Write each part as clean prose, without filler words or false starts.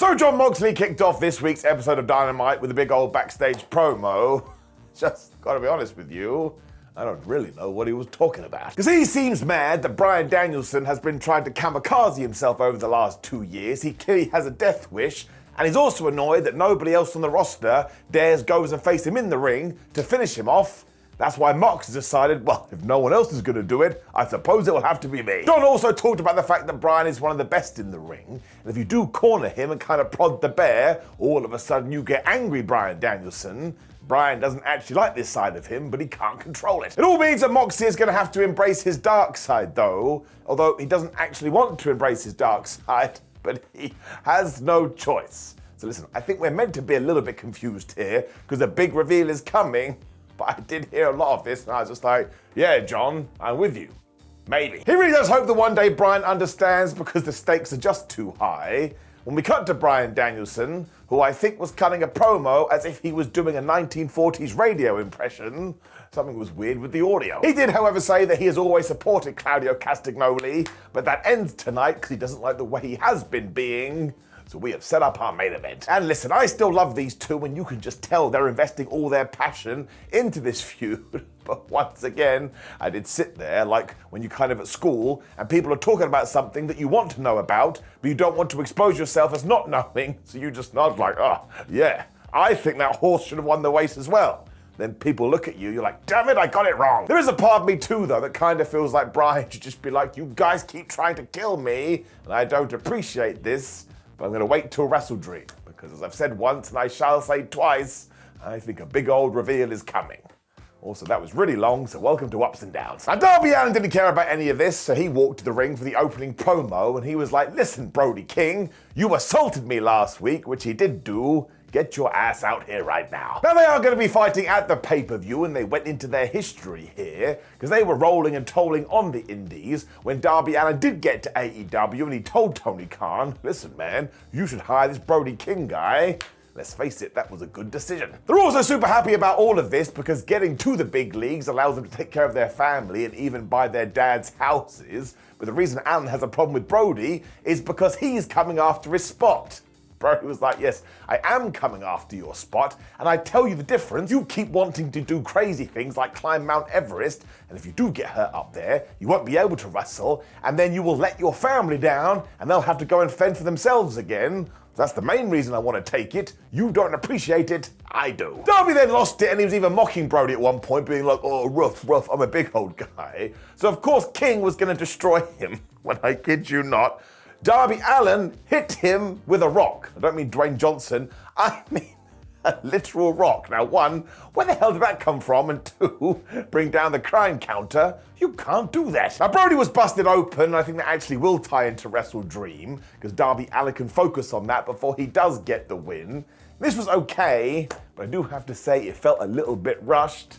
So Jon Moxley kicked off this week's episode of Dynamite with a big old backstage promo. Just gotta be honest with you, I don't really know what he was talking about. Because he seems mad that Bryan Danielson has been trying to kamikaze himself over the last 2 years. He clearly has a death wish. And he's also annoyed that nobody else on the roster dares goes and face him in the ring to finish him off. That's why Mox has decided, well, if no one else is going to do it, I suppose it will have to be me. Jon also talked about the fact that Bryan is one of the best in the ring, and if you do corner him and kind of prod the bear, all of a sudden you get angry Bryan Danielson. Bryan doesn't actually like this side of him, but he can't control it. It all means that Moxie is going to have to embrace his dark side, though, although he doesn't actually want to embrace his dark side, but he has no choice. So listen, I think we're meant to be a little bit confused here, because a big reveal is coming. But I did hear a lot of this, and I was just like, yeah, Jon, I'm with you. Maybe. He really does hope that one day Bryan understands because the stakes are just too high. When we cut to Bryan Danielson, who I think was cutting a promo as if he was doing a 1940s radio impression, something was weird with the audio. He did, however, say that he has always supported Claudio Castagnoli, but that ends tonight because he doesn't like the way he has been being. So we have set up our main event. And listen, I still love these two, and you can just tell they're investing all their passion into this feud. But once again, I did sit there like when you're kind of at school and people are talking about something that you want to know about, but you don't want to expose yourself as not knowing. So you just nod like, oh, yeah, I think that horse should have won the race as well. Then people look at you, you're like, damn it, I got it wrong. There is a part of me too, though, that kind of feels like Bryan should just be like, you guys keep trying to kill me, and I don't appreciate this. But I'm going to wait till Wrestle Dream, because as I've said once and I shall say twice, I think a big old reveal is coming. Also, that was really long, so welcome to Ups and Downs. And Darby Allin didn't care about any of this, so he walked to the ring for the opening promo, and he was like, listen, Brody King, you assaulted me last week, which he did do. Get your ass out here right now. Now, they are going to be fighting at the pay-per-view, and they went into their history here, because they were rolling and tolling on the indies when Darby Allin did get to AEW, and he told Tony Khan, listen, man, you should hire this Brody King guy. Let's face it, that was a good decision. They're also super happy about all of this because getting to the big leagues allows them to take care of their family and even buy their dad's houses. But the reason Allin has a problem with Brody is because he's coming after his spot. Brody was like, yes, I am coming after your spot, and I tell you the difference. You keep wanting to do crazy things like climb Mount Everest, and if you do get hurt up there, you won't be able to wrestle, and then you will let your family down, and they'll have to go and fend for themselves again. That's the main reason I want to take it. You don't appreciate it, I do. Darby then lost it, and he was even mocking Brody at one point, being like, oh, rough, I'm a big old guy. So of course King was going to destroy him, when I kid you not. Darby Allin hit him with a rock. I don't mean Dwayne Johnson, I mean a literal rock. Now, one, where the hell did that come from? And two, bring down the crime counter. You can't do that. Now, Brody was busted open, and I think that actually will tie into Wrestle Dream, because Darby Allin can focus on that before he does get the win. This was okay, but I do have to say it felt a little bit rushed.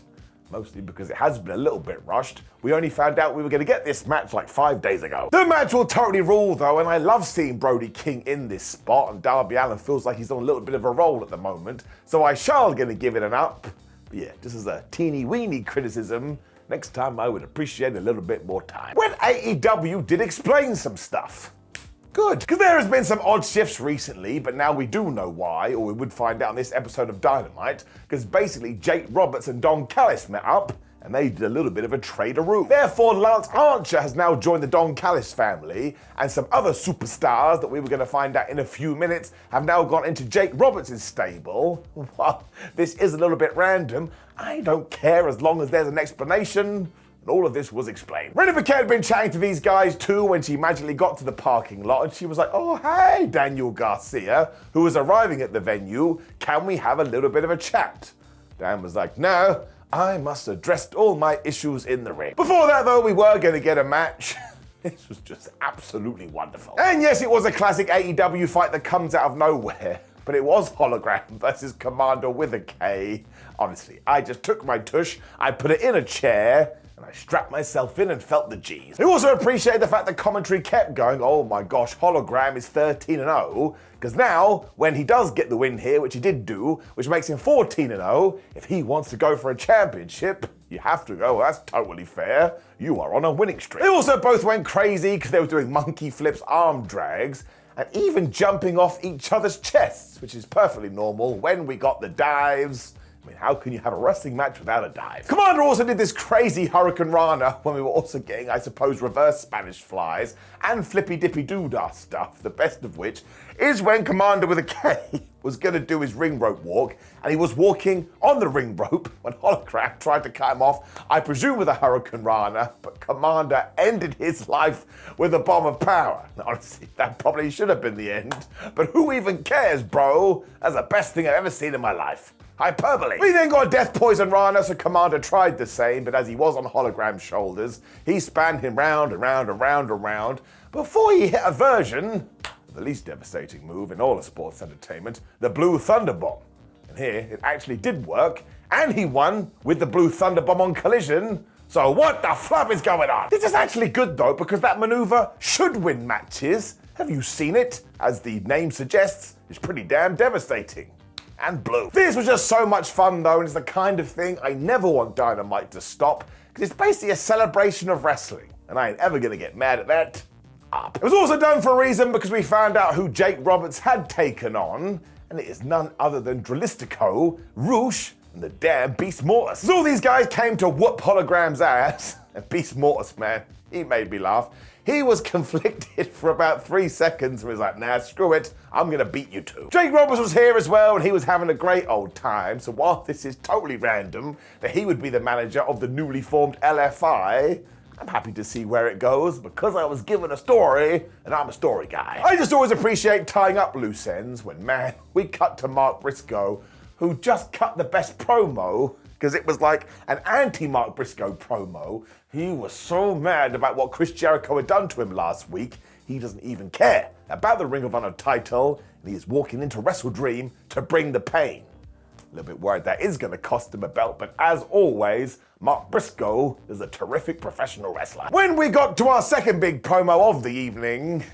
Mostly because it has been a little bit rushed. We only found out we were going to get this match like 5 days ago. The match will totally rule though, and I love seeing Brody King in this spot, and Darby Allin feels like he's on a little bit of a roll at the moment, so I shall gonna give it an up. But yeah, just as a teeny weeny criticism, next time I would appreciate a little bit more time. When AEW did explain some stuff. Good, because there has been some odd shifts recently, but now we do know why, or we would find out in this episode of Dynamite, because basically Jake Roberts and Don Callis met up, and they did a little bit of a trade-a-roo. Therefore, Lance Archer has now joined the Don Callis family, and some other superstars that we were going to find out in a few minutes have now gone into Jake Roberts' stable. Well, this is a little bit random. I don't care as long as there's an explanation. And all of this was explained. Renee Paquette had been chatting to these guys too when she magically got to the parking lot, and she was like, oh, hey, Daniel Garcia, who was arriving at the venue. Can we have a little bit of a chat? Dan was like, no, I must address all my issues in the ring. Before that, though, we were going to get a match. This was just absolutely wonderful. And yes, it was a classic AEW fight that comes out of nowhere. But it was Hologram versus Kommander with a K. Honestly, I just took my tush, I put it in a chair, and I strapped myself in and felt the G's. I also appreciate the fact that commentary kept going, oh my gosh, Hologram is 13-0, because now, when he does get the win here, which he did do, which makes him 14-0, if he wants to go for a championship, you have to go, well, that's totally fair. You are on a winning streak. They also both went crazy because they were doing monkey flips, arm drags, and even jumping off each other's chests, which is perfectly normal when we got the dives. I mean, how can you have a wrestling match without a dive? Kommander also did this crazy Hurricane Rana when we were also getting, I suppose, reverse Spanish flies and flippy dippy doodah stuff, the best of which is when Kommander with a K was going to do his ring rope walk, and he was walking on the ring rope when Hologram tried to cut him off, I presume with a Hurricane Rana, but Kommander ended his life with a bomb of power. Now, honestly, that probably should have been the end, but who even cares, bro? That's the best thing I've ever seen in my life. Hyperbole. We then got Death Poison Rana, so Kommander tried the same, but as he was on Hologram's shoulders, he spanned him round and round and round and round before he hit a version of the least devastating move in all of sports entertainment, the Blue Thunder Bomb. And here, it actually did work, and he won with the Blue Thunder Bomb on Collision. So what the flop is going on? This is actually good though, because that maneuver should win matches. Have you seen it? As the name suggests, it's pretty damn devastating. And blue. This was just so much fun though, and it's the kind of thing I never want Dynamite to stop, because it's basically a celebration of wrestling, and I ain't ever gonna get mad at that. It was also done for a reason, because we found out who Jake Roberts had taken on, and it is none other than Dralistico, Roosh, and the damn Beast Mortis. So all these guys came to whoop Hologram's ass, and Beast Mortis, man, he made me laugh. He was conflicted for about 3 seconds and was like, nah, screw it, I'm gonna beat you too. Jake Roberts was here as well, and he was having a great old time, so while this is totally random that he would be the manager of the newly formed LFI, I'm happy to see where it goes because I was given a story, and I'm a story guy. I just always appreciate tying up loose ends when, man, we cut to Mark Briscoe, who just cut the best promo, because it was like an anti-Mark Briscoe promo. He was so mad about what Chris Jericho had done to him last week, he doesn't even care about the Ring of Honor title, and he is walking into Wrestle Dream to bring the pain. A little bit worried that is going to cost him a belt, but as always, Mark Briscoe is a terrific professional wrestler. When we got to our second big promo of the evening,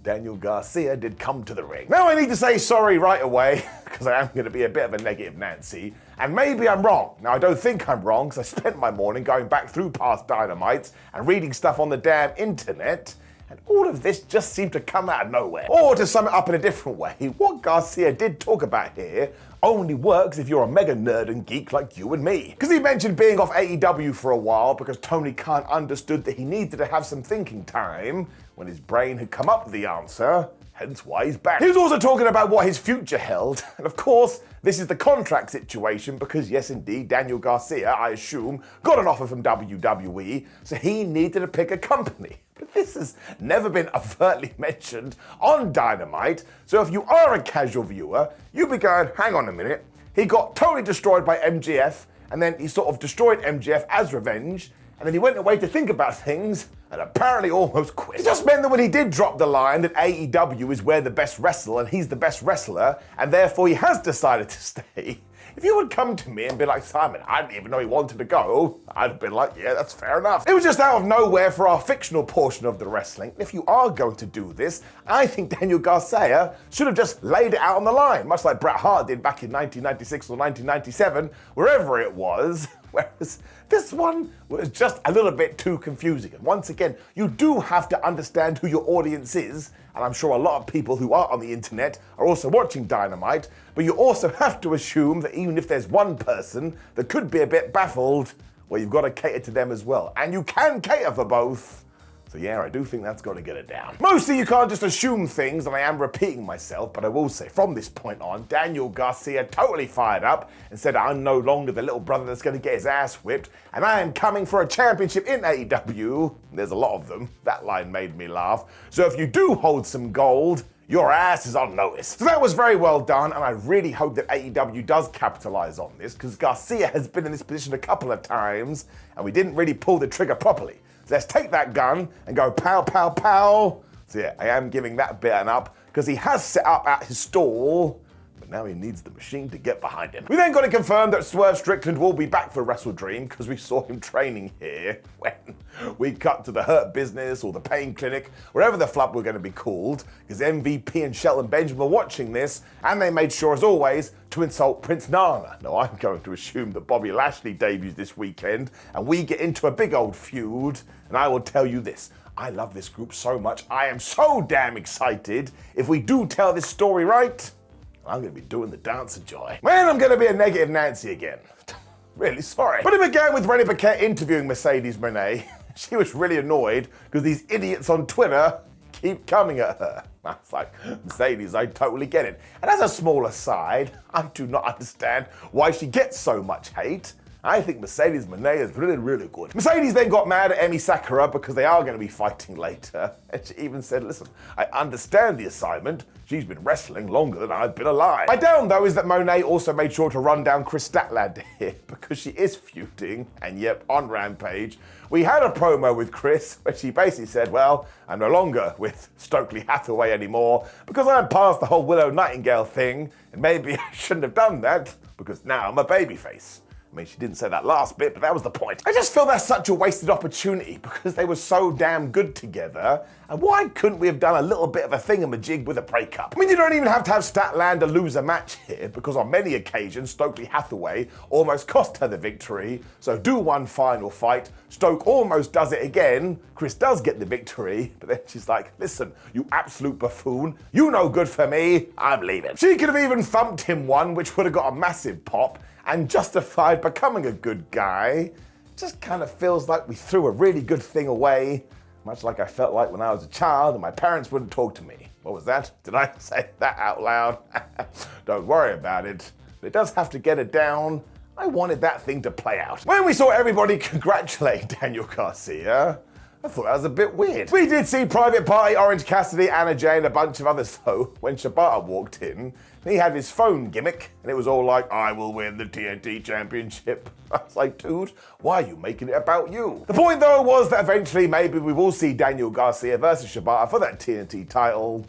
Daniel Garcia did come to the ring. Now I need to say sorry right away, because I am going to be a bit of a negative Nancy, and maybe I'm wrong. Now I don't think I'm wrong, because I spent my morning going back through past Dynamites and reading stuff on the damn internet, and all of this just seemed to come out of nowhere. Or to sum it up in a different way, what Garcia did talk about here only works if you're a mega nerd and geek like you and me. Because he mentioned being off AEW for a while because Tony Khan understood that he needed to have some thinking time when his brain had come up with the answer, hence why he's back. He was also talking about what his future held, and of course, this is the contract situation because yes indeed, Daniel Garcia, I assume, got an offer from WWE, so he needed to pick a company. But this has never been overtly mentioned on Dynamite, so if you are a casual viewer, you'll be going, hang on a minute, he got totally destroyed by MJF, and then he sort of destroyed MJF as revenge, and then he went away to think about things, and apparently almost quit. It just meant that when he did drop the line that AEW is where the best wrestler, and he's the best wrestler, and therefore he has decided to stay, if you would come to me and be like, Simon, I didn't even know he wanted to go, I'd have been like, yeah, that's fair enough. It was just out of nowhere for our fictional portion of the wrestling. If you are going to do this, I think Daniel Garcia should have just laid it out on the line, much like Bret Hart did back in 1996 or 1997, wherever it was. Whereas this one was just a little bit too confusing. And once again, you do have to understand who your audience is, and I'm sure a lot of people who are on the internet are also watching Dynamite, but you also have to assume that even if there's one person that could be a bit baffled, well, you've got to cater to them as well. And you can cater for both. So yeah, I do think that's got to get it down. Mostly you can't just assume things, and I am repeating myself, but I will say from this point on, Daniel Garcia totally fired up and said, I'm no longer the little brother that's going to get his ass whipped, and I am coming for a championship in AEW. There's a lot of them. That line made me laugh. So if you do hold some gold, your ass is on notice. So that was very well done, and I really hope that AEW does capitalize on this, because Garcia has been in this position a couple of times, and we didn't really pull the trigger properly. So let's take that gun and go pow, pow, pow. So yeah, I am giving that bit an up because he has set up at his stall, but now he needs the machine to get behind him. We then got to confirm that Swerve Strickland will be back for Wrestle Dream because we saw him training here when we cut to the Hurt Business or the Pain Clinic, wherever the flub we're going to be called, because MVP and Shelton Benjamin were watching this, and they made sure, as always, to insult Prince Nana. Now, I'm going to assume that Bobby Lashley debuts this weekend, and we get into a big old feud, and I will tell you this. I love this group so much. I am so damn excited. If we do tell this story right, I'm going to be doing the dance of joy. Man, I'm going to be a negative Nancy again. Really sorry. But it began with Renee Paquette interviewing Mercedes Moné. She was really annoyed because these idiots on Twitter keep coming at her. I was like, Mercedes, I totally get it. And as a small aside, I do not understand why she gets so much hate. I think Mercedes Moné is really, really good. Mercedes then got mad at Emi Sakura because they are going to be fighting later. And she even said, listen, I understand the assignment. She's been wrestling longer than I've been alive. My down, though, is that Moné also made sure to run down Chris Statlander here because she is feuding. And yep, on Rampage, we had a promo with Chris where she basically said, well, I'm no longer with Stokely Hathaway anymore because I'm past the whole Willow Nightingale thing. And maybe I shouldn't have done that because now I'm a babyface. I mean, she didn't say that last bit, but that was the point. I just feel that's such a wasted opportunity because they were so damn good together. And why couldn't we have done a little bit of a thingamajig with a breakup? I mean, you don't even have to have Statlander lose a match here because on many occasions, Stokely Hathaway almost cost her the victory. So do one final fight. Stoke almost does it again. Chris does get the victory, but then she's like, listen, you absolute buffoon. You no good for me. I'm leaving. She could have even thumped him one, which would have got a massive pop and justified becoming a good guy. Just kind of feels like we threw a really good thing away, much like I felt like when I was a child and my parents wouldn't talk to me. What was that? Did I say that out loud? Don't worry about it. But it does have to get it down. I wanted that thing to play out. When we saw everybody congratulate Daniel Garcia, I thought that was a bit weird. We did see Private Party, Orange Cassidy, Anna Jay, and a bunch of others though, when Shibata walked in. He had his phone gimmick, and it was all like, I will win the TNT Championship. I was like, dude, why are you making it about you? The point though was that eventually maybe we will see Daniel Garcia versus Shibata for that TNT title.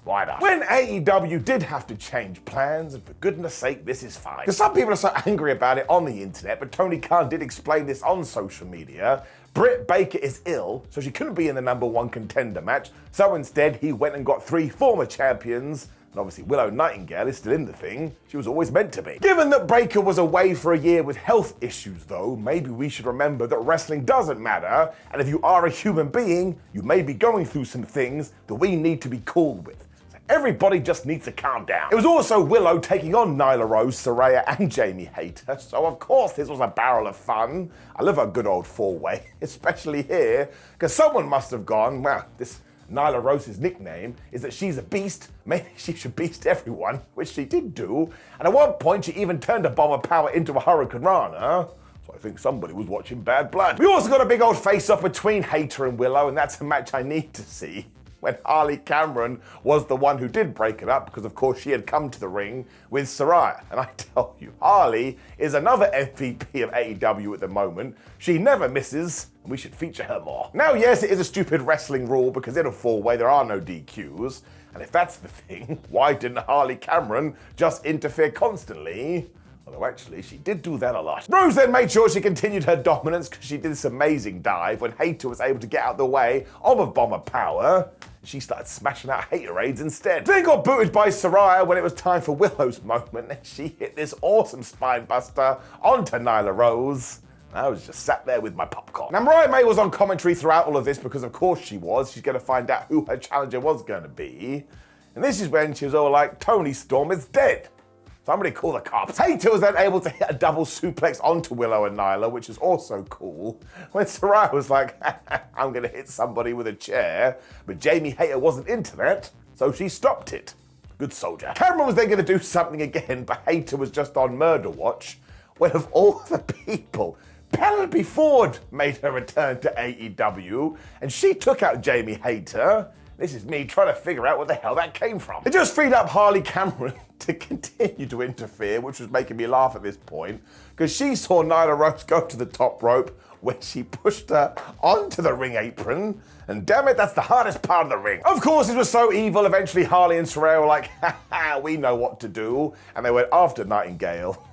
Why not? When AEW did have to change plans, and for goodness sake, this is fine. Because some people are so angry about it on the internet, but Tony Khan did explain this on social media. Britt Baker is ill, so she couldn't be in the #1 contender match. So instead, he went and got 3 former champions. And obviously Willow Nightingale is still in the thing. She was always meant to be. Given that Baker was away for a year with health issues though, maybe we should remember that wrestling doesn't matter, and if you are a human being, you may be going through some things that we need to be cool with. So everybody just needs to calm down. It was also Willow taking on Nyla Rose, Saraya, and Jamie Hayter, so of course this was a barrel of fun. I love a good old 4-way, especially here, because someone must have gone, well, this Nyla Rose's nickname is that she's a beast. Maybe she should beast everyone, which she did do. And at one point, she even turned a bomb of power into a Hurricane Rana. So I think somebody was watching Bad Blood. We also got a big old face-off between Hayter and Willow, and that's a match I need to see. When Harley Cameron was the one who did break it up, because of course she had come to the ring with Saraya. And I tell you, Harley is another MVP of AEW at the moment. She never misses, and we should feature her more. Now, yes, it is a stupid wrestling rule because in a 4-way there are no DQs. And if that's the thing, why didn't Harley Cameron just interfere constantly? Although actually, she did do that a lot. Rose then made sure she continued her dominance because she did this amazing dive when Hayter was able to get out of the way of a bomb of power. She started smashing out Haterades instead. Then got booted by Saraya when it was time for Willow's moment, and she hit this awesome spine buster onto Nyla Rose. I was just sat there with my popcorn. Now, Mariah May was on commentary throughout all of this because of course she was. She's going to find out who her challenger was going to be. And this is when she was all like, Tony Storm is dead. Somebody call the cops. Hayter was then able to hit a double suplex onto Willow and Nyla, which is also cool. When Saraya was like, I'm gonna hit somebody with a chair, but Jamie Hayter wasn't into that, so she stopped it. Good soldier. Cameron was then gonna do something again, but Hayter was just on murder watch, when of all the people, Penelope Ford made her return to AEW, and she took out Jamie Hayter. This is me trying to figure out where the hell that came from. It just freed up Harley Cameron to continue to interfere, which was making me laugh at this point, because she saw Nyla Rose go to the top rope when she pushed her onto the ring apron, and damn it, that's the hardest part of the ring. Of course, it was so evil, eventually Harley and Saraya were like, ha, we know what to do, and they went after Nightingale.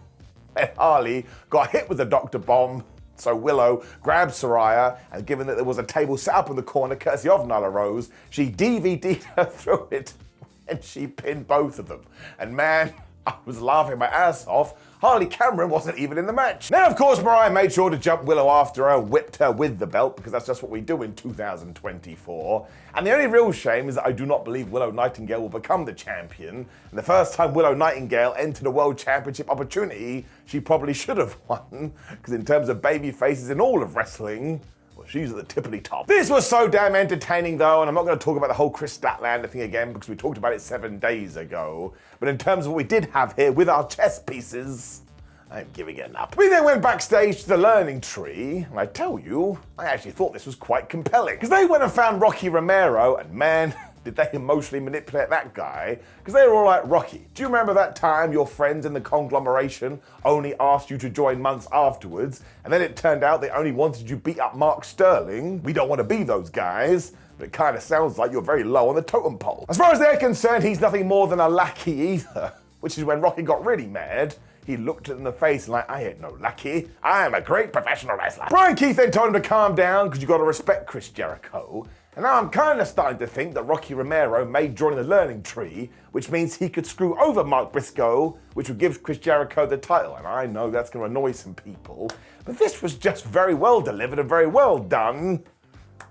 And Harley got hit with the Dr. Bomb, so Willow grabbed Saraya, and given that there was a table set up in the corner courtesy of Nyla Rose, she DVD'd her through it, and she pinned both of them. And man, I was laughing my ass off. Harley Cameron wasn't even in the match. Now, of course, Mariah made sure to jump Willow after her, whipped her with the belt, because that's just what we do in 2024. And the only real shame is that I do not believe Willow Nightingale will become the champion. And the first time Willow Nightingale entered a World Championship opportunity, she probably should have won, because in terms of baby faces in all of wrestling, well, she's at the tippity top. This was so damn entertaining though, and I'm not going to talk about the whole Chris Statlander thing again because we talked about it 7 days ago. But in terms of what we did have here with our chess pieces, I'm giving it up. We then went backstage to the learning tree, and I tell you, I actually thought this was quite compelling. Because they went and found Rocky Romero, and man, did they emotionally manipulate that guy? Because they were all like, Rocky, do you remember that time your friends in the conglomeration only asked you to join months afterwards, and then it turned out they only wanted you to beat up Mark Sterling? We don't want to be those guys. But it kind of sounds like you're very low on the totem pole. As far as they're concerned, he's nothing more than a lackey either. Which is when Rocky got really mad. He looked at him in the face and like, I ain't no lackey. I am a great professional wrestler. Brian Keith then told him to calm down because you got to respect Chris Jericho. And now I'm kind of starting to think that Rocky Romero may join the learning tree, which means he could screw over Mark Briscoe, which would give Chris Jericho the title. And I know that's going to annoy some people, but this was just very well delivered and very well done.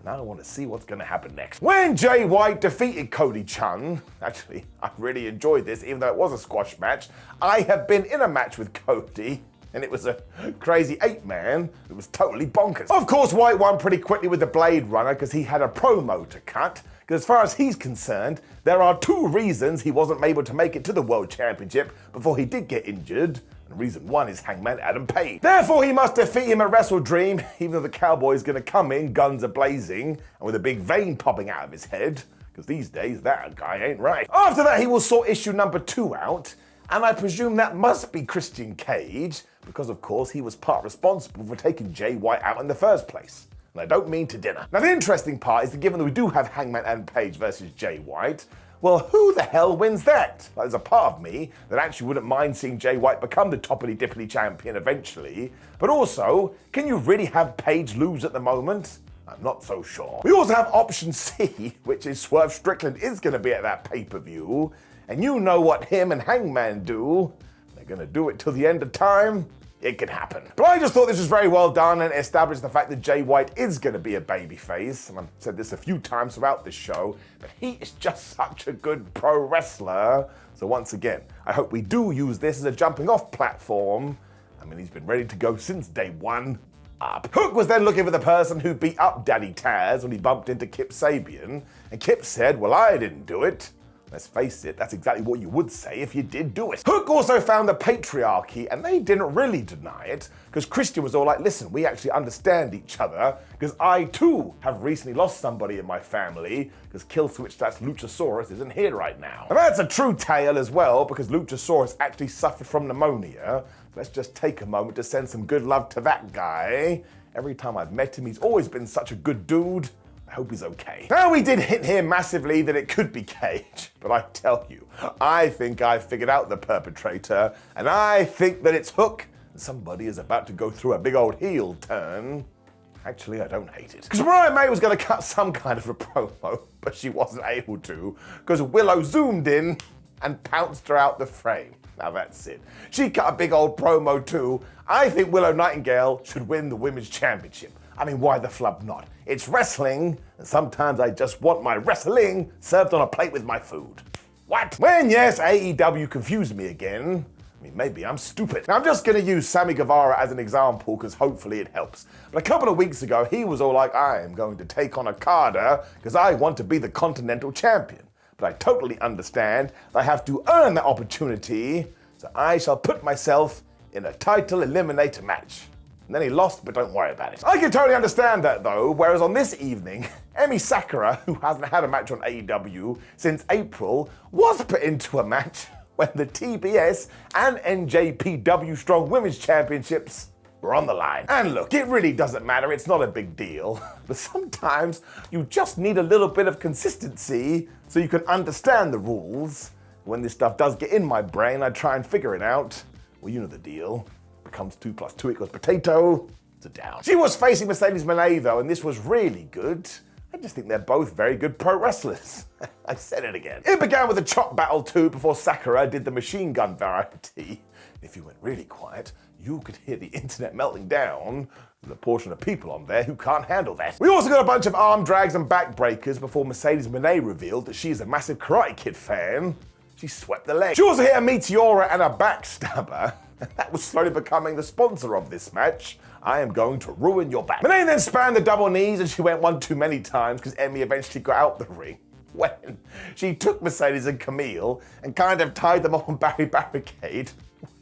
Now I want to see what's going to happen next. When Jay White defeated Cody Chun, actually, I really enjoyed this, even though it was a squash match. I have been in a match with Cody, and it was a crazy 8-man. It was totally bonkers. Of course, White won pretty quickly with the Blade Runner because he had a promo to cut. Because as far as he's concerned, there are 2 reasons he wasn't able to make it to the World Championship before he did get injured. And reason 1 is Hangman Adam Page. Therefore, he must defeat him at Wrestle Dream, even though the Cowboy's gonna come in, guns a-blazing, and with a big vein popping out of his head. Because these days, that guy ain't right. After that, he will sort issue number 2 out, and I presume that must be Christian Cage, because of course he was part responsible for taking Jay White out in the first place. And I don't mean to dinner. Now the interesting part is that given that we do have Hangman Adam Page versus Jay White, well, who the hell wins that? Like, there's a part of me that actually wouldn't mind seeing Jay White become the toppity-dippity champion eventually. But also, can you really have Page lose at the moment? I'm not so sure. We also have option C, which is Swerve Strickland is going to be at that pay-per-view. And you know what him and Hangman do. They're going to do it till the end of time. It could happen. But I just thought this was very well done and established the fact that Jay White is going to be a babyface. And I've said this a few times throughout this show, but he is just such a good pro wrestler. So once again, I hope we do use this as a jumping off platform. I mean, he's been ready to go since day 1. Hook was then looking for the person who beat up Daddy Taz when he bumped into Kip Sabian. And Kip said, well, I didn't do it. Let's face it, that's exactly what you would say if you did do it. Hook also found the patriarchy, and they didn't really deny it, because Christian was all like, listen, we actually understand each other, because I too have recently lost somebody in my family, because Killswitch/Luchasaurus isn't here right now. And that's a true tale as well, because Luchasaurus actually suffered from pneumonia. Let's just take a moment to send some good love to that guy. Every time I've met him, he's always been such a good dude. I hope he's okay. Now, we did hint here massively that it could be Cage, but I tell you, I think I figured out the perpetrator, and I think that it's Hook. Somebody is about to go through a big old heel turn. Actually, I don't hate it. Because Mariah May was going to cut some kind of a promo, but she wasn't able to, because Willow zoomed in and pounced her out the frame. Now that's it. She cut a big old promo too. I think Willow Nightingale should win the Women's Championship. I mean, why the flub not? It's wrestling, and sometimes I just want my wrestling served on a plate with my food. What? When yes, AEW confused me again. I mean, maybe I'm stupid. Now, I'm just going to use Sammy Guevara as an example because hopefully it helps. But a couple of weeks ago, he was all like, I am going to take on Okada because I want to be the Continental Champion. But I totally understand that I have to earn that opportunity, so I shall put myself in a title eliminator match. And then he lost, but don't worry about it. I can totally understand that though, whereas on this evening, Emi Sakura, who hasn't had a match on AEW since April, was put into a match when the TBS and NJPW Strong Women's Championships were on the line. And look, it really doesn't matter, it's not a big deal. But sometimes you just need a little bit of consistency so you can understand the rules. When this stuff does get in my brain, I try and figure it out. Well, you know the deal. Becomes 2 + 2 = potato. It's a down. She was facing Mercedes Moné though, and this was really good. I just think they're both very good pro wrestlers. I said it again. It began with a chop battle too before Sakura did the machine gun variety. If you went really quiet, you could hear the internet melting down with a portion of people on there who can't handle that. We also got a bunch of arm drags and backbreakers before Mercedes Mone revealed that she is a massive Karate Kid fan. She swept the leg. She also hit a Meteora and a backstabber. That was slowly becoming the sponsor of this match. I am going to ruin your back. Mone then spanned the double knees and she went one too many times because Emi eventually got out the ring. When she took Mercedes and Camille and kind of tied them on barricade,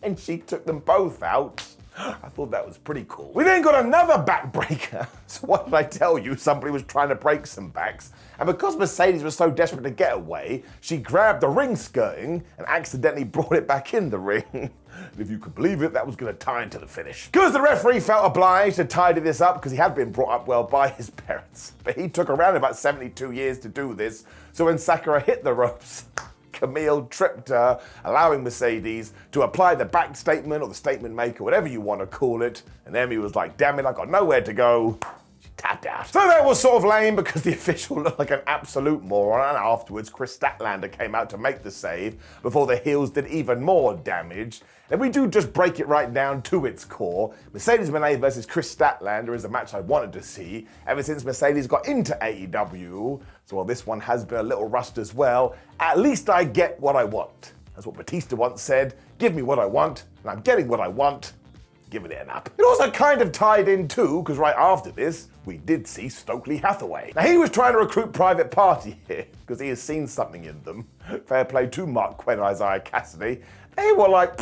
and she took them both out. I thought that was pretty cool. We then got another backbreaker. So what did I tell you? Somebody was trying to break some backs. And because Mercedes was so desperate to get away, she grabbed the ring skirting and accidentally brought it back in the ring. And if you could believe it, that was going to tie into the finish. Because the referee felt obliged to tidy this up because he had been brought up well by his parents. But he took around about 72 years to do this. So when Sakura hit the ropes, Camille tripped her, allowing Mercedes to apply the back statement or the statement maker, whatever you want to call it. And Emi was like, damn it, I got nowhere to go. She tapped out. So that was sort of lame because the official looked like an absolute moron. And afterwards, Chris Statlander came out to make the save before the heels did even more damage. And we do just break it right down to its core. Mercedes Mone versus Chris Statlander is a match I wanted to see ever since Mercedes got into AEW. So while this one has been a little rushed as well, at least I get what I want. That's what Batista once said, give me what I want, and I'm getting what I want. Giving it an up. It also kind of tied in too, because right after this, we did see Stokely Hathaway. Now he was trying to recruit Private Party here, because he has seen something in them. Fair play to Mark Quinn and Isaiah Cassidy. They were like,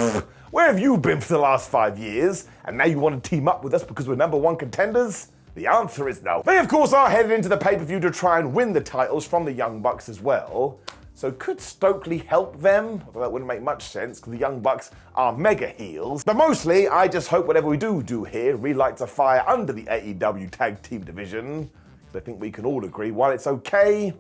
where have you been for the last 5 years? And now you want to team up with us because we're #1 contenders? The answer is no. They of course are headed into the pay-per-view to try and win the titles from the Young Bucks as well. So could Stokely help them? Although that wouldn't make much sense because the Young Bucks are mega heels. But mostly, I just hope whatever we do here relights a fire under the AEW tag team division. Because I think we can all agree, while it's okay,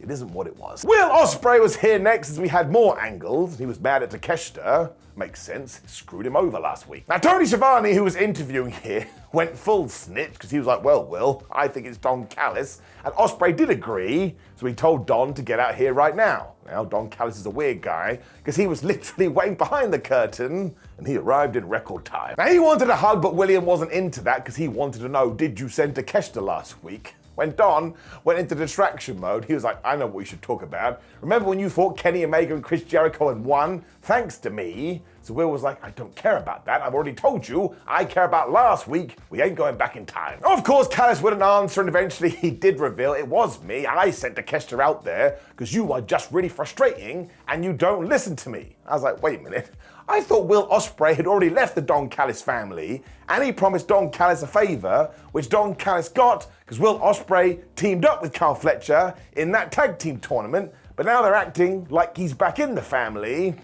it isn't what it was. Will Osprey was here next as we had more angles. He was mad at Takeshita. Makes sense. Screwed him over last week. Now, Tony Schiavone, who was interviewing here, went full snitch because he was like, well, Will, I think it's Don Callis. And Osprey did agree, so he told Don to get out here right now. Now, Don Callis is a weird guy because he was literally waiting behind the curtain and he arrived in record time. Now, he wanted a hug, but William wasn't into that because he wanted to know, did you send Takeshita last week? When Don went into distraction mode, he was like, I know what we should talk about. Remember when you fought Kenny Omega and Chris Jericho and won? Thanks to me. So Will was like, I don't care about that. I've already told you. I care about last week. We ain't going back in time. Of course, Callis wouldn't answer, and eventually he did reveal it was me. I sent Takeshita out there because you are just really frustrating and you don't listen to me. I was like, wait a minute. I thought Will Ospreay had already left the Don Callis family, and he promised Don Callis a favor, which Don Callis got because Will Ospreay teamed up with Carl Fletcher in that tag team tournament, but now they're acting like he's back in the family.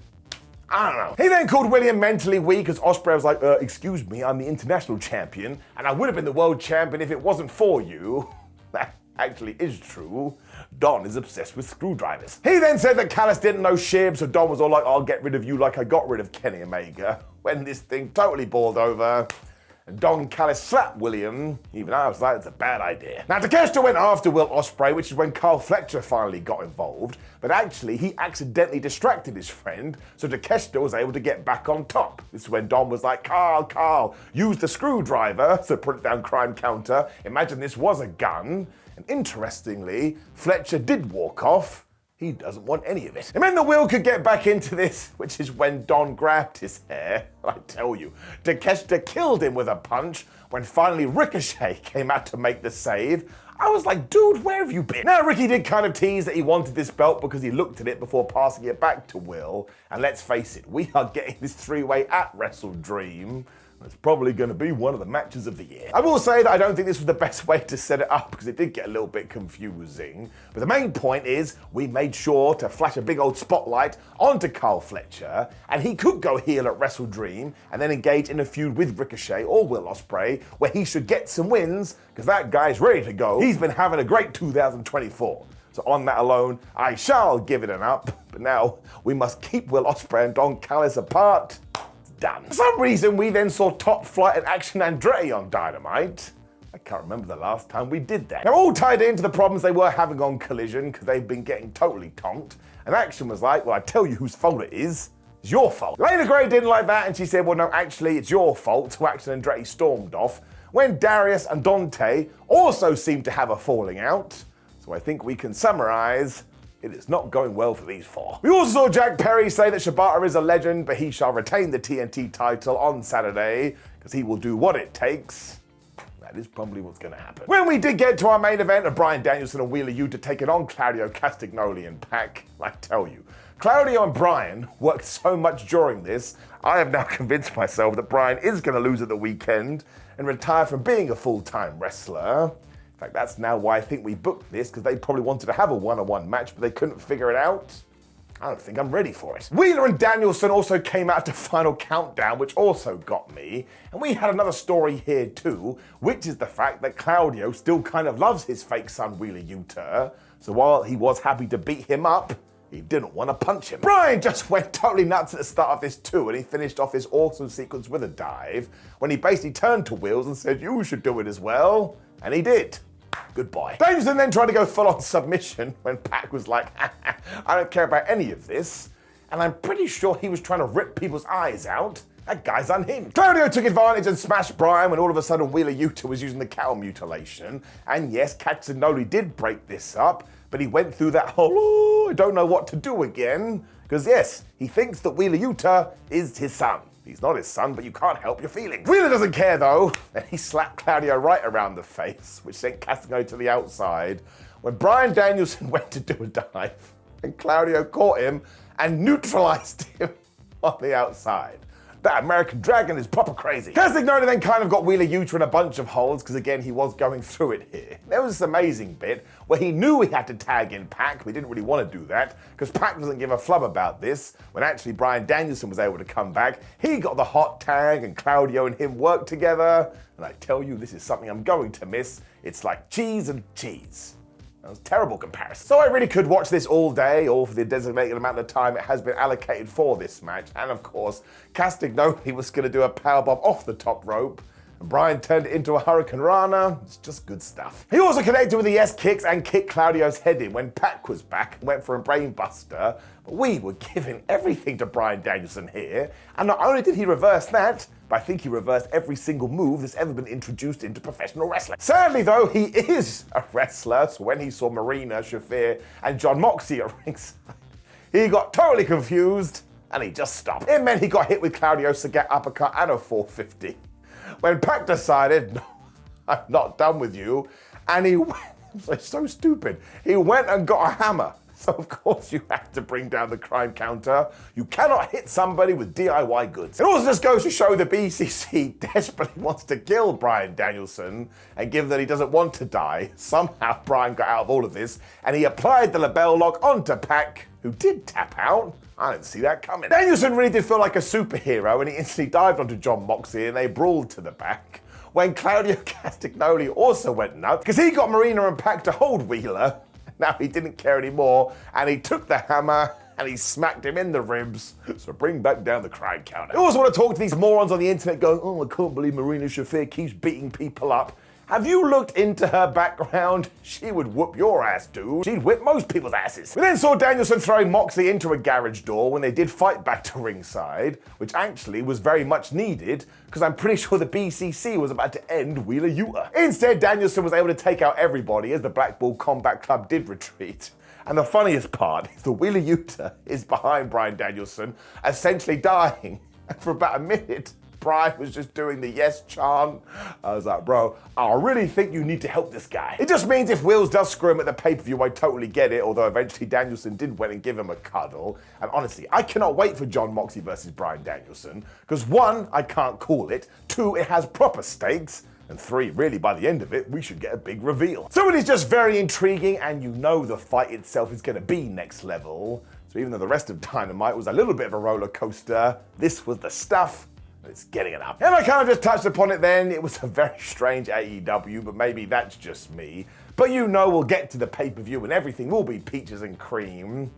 I don't know. He then called William mentally weak as Ospreay was like, excuse me, I'm the international champion, and I would have been the world champion if it wasn't for you. That actually is true. Don is obsessed with screwdrivers. He then said that Callis didn't know Shib, so Don was all like, I'll get rid of you like I got rid of Kenny Omega. When this thing totally boiled over, and Don Callis slapped William, even I was like, it's a bad idea. Now, Takeshita went after Will Ospreay, which is when Carl Fletcher finally got involved, but actually, he accidentally distracted his friend, so Takeshita was able to get back on top. This is when Don was like, Carl, use the screwdriver, so put it down crime counter. Imagine this was a gun. And interestingly, Fletcher did walk off. He doesn't want any of it. And then the Will could get back into this, which is when Don grabbed his hair. I tell you, Takeshita killed him with a punch when finally Ricochet came out to make the save. I was like, dude, where have you been? Now, Ricky did kind of tease that he wanted this belt because he looked at it before passing it back to Will. And let's face it, we are getting this three-way at Wrestle Dream. It's probably going to be one of the matches of the year. I will say that I don't think this was the best way to set it up because it did get a little bit confusing. But the main point is we made sure to flash a big old spotlight onto Carl Fletcher, and he could go heel at Wrestle Dream and then engage in a feud with Ricochet or Will Ospreay where he should get some wins because that guy's ready to go. He's been having a great 2024. So on that alone, I shall give it an up. But now we must keep Will Ospreay and Don Callis apart. Done. For some reason, we then saw Top Flight and Action Andretti on Dynamite. I can't remember the last time we did that. Now, all tied into the problems they were having on Collision, because they've been getting totally tonked, and Action was like, well, I tell you whose fault it is. It's your fault. Lena Gray didn't like that, and she said, well, no, actually, it's your fault. So Action and Andretti stormed off, when Darius and Dante also seemed to have a falling out. So I think we can summarize, it is not going well for these four. We also saw Jack Perry say that Shibata is a legend, but he shall retain the TNT title on Saturday, because he will do what it takes. That is probably what's going to happen. When we did get to our main event of Bryan Danielson and Wheeler Yuta taking on Claudio Castagnoli and Pac, I tell you, Claudio and Bryan worked so much during this, I have now convinced myself that Bryan is going to lose at the weekend and retire from being a full-time wrestler. In fact, that's now why I think we booked this, because they probably wanted to have a one-on-one match, but they couldn't figure it out. I don't think I'm ready for it. Wheeler and Danielson also came out to Final Countdown, which also got me. And we had another story here too, which is the fact that Claudio still kind of loves his fake son Wheeler Yuta. So while he was happy to beat him up, he didn't want to punch him. Bryan just went totally nuts at the start of this too, and he finished off this awesome sequence with a dive, when he basically turned to Wheels and said, you should do it as well. And he did. Goodbye. Danielson then tried to go full-on submission when Pac was like, I don't care about any of this. And I'm pretty sure he was trying to rip people's eyes out. That guy's unhinged. Claudio took advantage and smashed Bryan when all of a sudden Wheeler Yuta was using the cow mutilation. And yes, Castagnoli did break this up, but he went through that whole, oh, I don't know what to do again. Because yes, he thinks that Wheeler Yuta is his son. He's not his son, but you can't help your feelings. Wheeler doesn't care though, and he slapped Claudio right around the face, which sent Castagnoli to the outside, when Bryan Danielson went to do a dive, and Claudio caught him and neutralized him on the outside. That American Dragon is proper crazy. Castagnoli then kind of got Wheeler Yuta in a bunch of holes, because again, he was going through it here. There was this amazing bit where he knew he had to tag in Pac. We didn't really want to do that, because Pac doesn't give a flub about this. When actually Bryan Danielson was able to come back, he got the hot tag, and Claudio and him worked together. And I tell you, this is something I'm going to miss. It's like cheese and cheese. That was a terrible comparison. So I really could watch this all day, or for the designated amount of time it has been allocated for this match. And of course, Castagnoli was going to do a powerbomb off the top rope, and Bryan turned it into a Hurricane Rana. It's just good stuff. He also connected with the yes kicks and kicked Claudio's head in when Pac was back and went for a brain buster. But we were giving everything to Bryan Danielson here. And not only did he reverse that, but I think he reversed every single move that's ever been introduced into professional wrestling. Sadly though, he is a wrestler, so when he saw Marina, Shafir, and John Moxley at ringside, he got totally confused, and he just stopped. It meant he got hit with Claudio's Sagat uppercut and a 450. When Pac decided, no, I'm not done with you, and he went, it's so stupid, he went and got a hammer. So of course you have to bring down the crime counter. You cannot hit somebody with DIY goods. It also just goes to show the BCC desperately wants to kill Bryan Danielson, and given that he doesn't want to die, somehow Bryan got out of all of this, and he applied the label lock onto Pac, who did tap out. I didn't see that coming. Danielson really did feel like a superhero, and he instantly dived onto John Moxley, and they brawled to the back. When Claudio Castagnoli also went nuts, because he got Marina and Pac to hold Wheeler. Now he didn't care anymore, and he took the hammer and he smacked him in the ribs. So bring back down the crime counter. I also want to talk to these morons on the internet going, oh, I can't believe Marina Shafir keeps beating people up. Have you looked into her background? She would whoop your ass, dude. She'd whip most people's asses. We then saw Danielson throwing Moxley into a garage door when they did fight back to ringside, which actually was very much needed, because I'm pretty sure the BCC was about to end Wheeler Yuta. Instead, Danielson was able to take out everybody as the Black Bull Combat Club did retreat. And the funniest part is the Wheeler Yuta is behind Bryan Danielson, essentially dying. And for about a minute, Bryan was just doing the yes chant. I was like, bro, I really think you need to help this guy. It just means if Wills does screw him at the pay-per-view, I totally get it, although eventually Danielson did went and give him a cuddle. And honestly, I cannot wait for John Moxley versus Bryan Danielson, because one, I can't call it, two, it has proper stakes, and three, really by the end of it, we should get a big reveal. So it is just very intriguing, and you know the fight itself is going to be next level. So even though the rest of Dynamite was a little bit of a roller coaster, this was the stuff. It's getting it up. And I kind of just touched upon it then. It was a very strange AEW, but maybe that's just me. But you know we'll get to the pay-per-view and everything will be peaches and cream.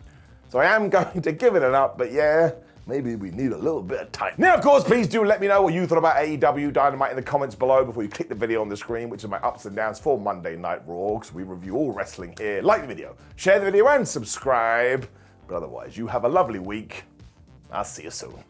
So I am going to give it an up, but yeah, maybe we need a little bit of time. Now, of course, please do let me know what you thought about AEW Dynamite in the comments below before you click the video on the screen, which is my ups and downs for Monday Night Raw, because we review all wrestling here. Like the video, share the video, and subscribe. But otherwise, you have a lovely week. I'll see you soon.